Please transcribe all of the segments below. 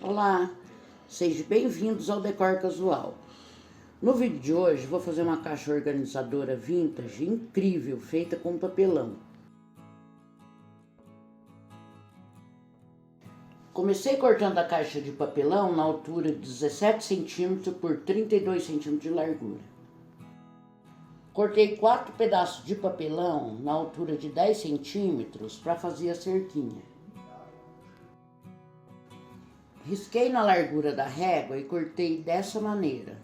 Olá, sejam bem-vindos ao Decor Casual. No vídeo de hoje vou fazer uma caixa organizadora vintage incrível, feita com papelão. Comecei cortando a caixa de papelão na altura de 17 cm por 32 cm de largura. Cortei 4 pedaços de papelão na altura de 10 cm para fazer a cerquinha. Risquei na largura da régua e cortei dessa maneira.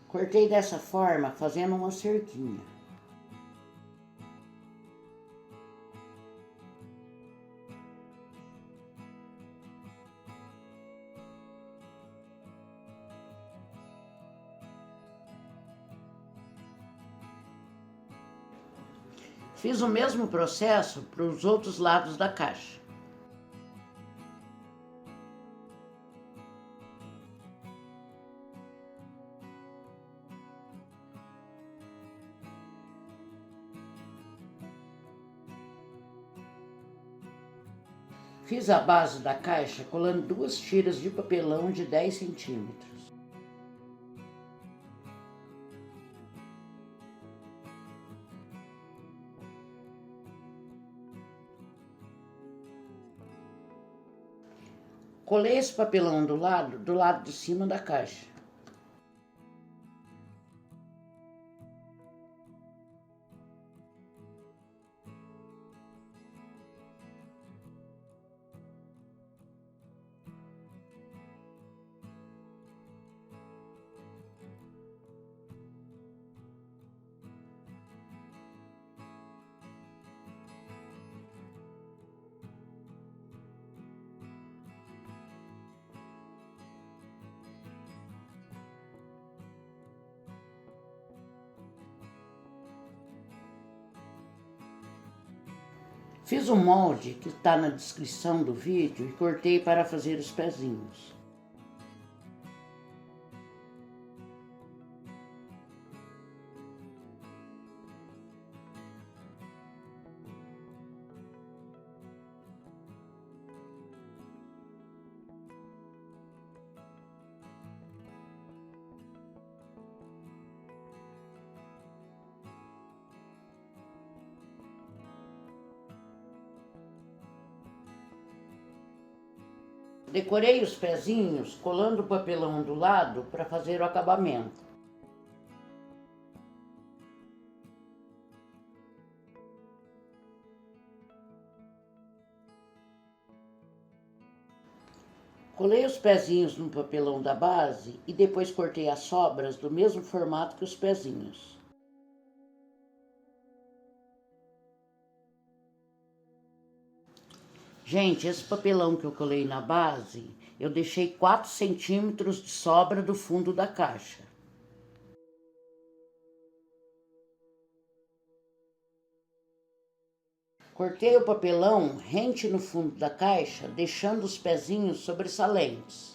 Cortei dessa forma, fazendo uma cerquinha. Fiz o mesmo processo para os outros lados da caixa. Fiz a base da caixa colando 2 tiras de papelão de 10 centímetros. Colei esse papelão do lado de cima da caixa. Fiz um molde que está na descrição do vídeo e cortei para fazer os pezinhos. Decorei os pezinhos colando o papelão do lado para fazer o acabamento. Colei os pezinhos no papelão da base e depois cortei as sobras do mesmo formato que os pezinhos. Gente, esse papelão que eu colei na base, eu deixei 4 centímetros de sobra do fundo da caixa. Cortei o papelão rente no fundo da caixa, deixando os pezinhos sobressalentes.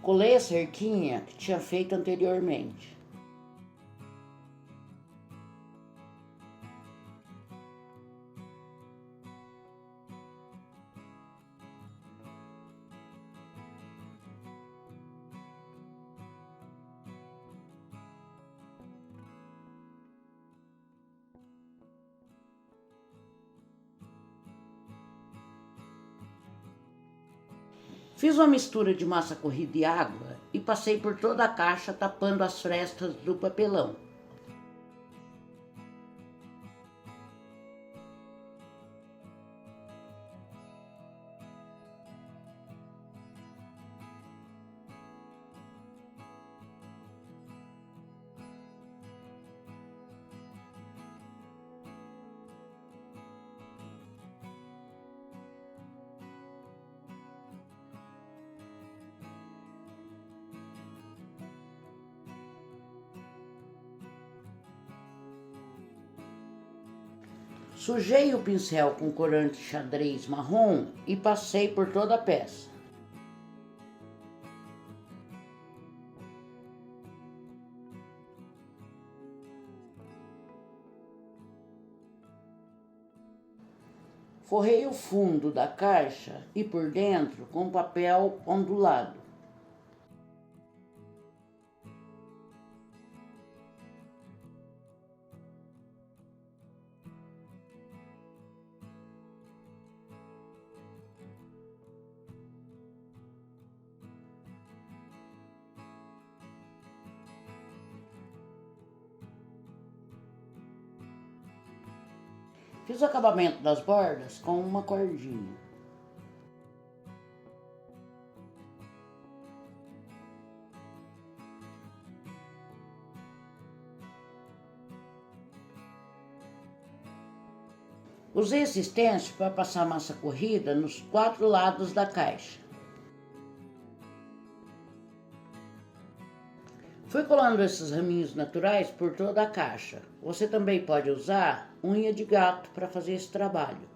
Colei a cerquinha que tinha feito anteriormente. Fiz uma mistura de massa corrida e água e passei por toda a caixa tapando as frestas do papelão. Sujei o pincel com corante xadrez marrom e passei por toda a peça. Forrei o fundo da caixa e por dentro com papel ondulado. Fiz o acabamento das bordas com uma cordinha. Usei esse stencil para passar massa corrida nos 4 lados da caixa. Fui colando esses raminhos naturais por toda a caixa. Você também pode usar unha de gato para fazer esse trabalho.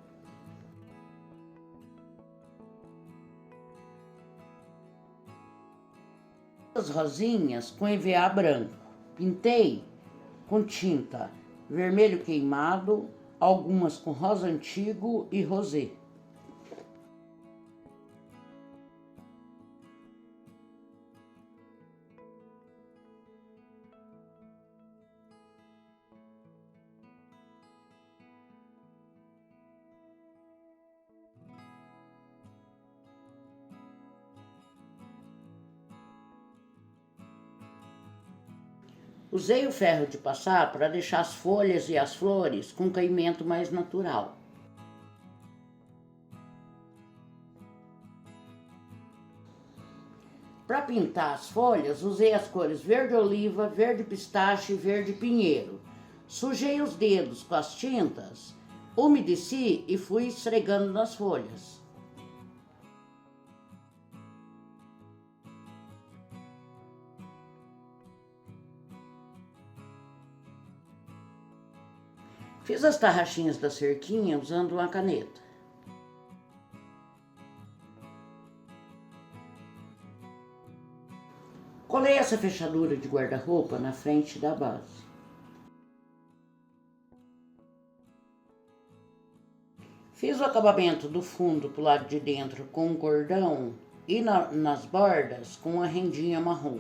As rosinhas com EVA branco. Pintei com tinta vermelho queimado, algumas com rosa antigo e rosé. Usei o ferro de passar para deixar as folhas e as flores com caimento mais natural. Para pintar as folhas, usei as cores verde oliva, verde pistache e verde pinheiro. Sujei os dedos com as tintas, umedeci e fui esfregando nas folhas. Fiz as tarraxinhas da cerquinha usando uma caneta. Colei essa fechadura de guarda-roupa na frente da base. Fiz o acabamento do fundo pro lado de dentro com um cordão e nas bordas com uma rendinha marrom.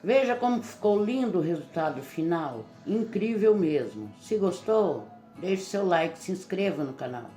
Veja como ficou lindo o resultado final, incrível mesmo. Se gostou, deixe seu like e se inscreva no canal.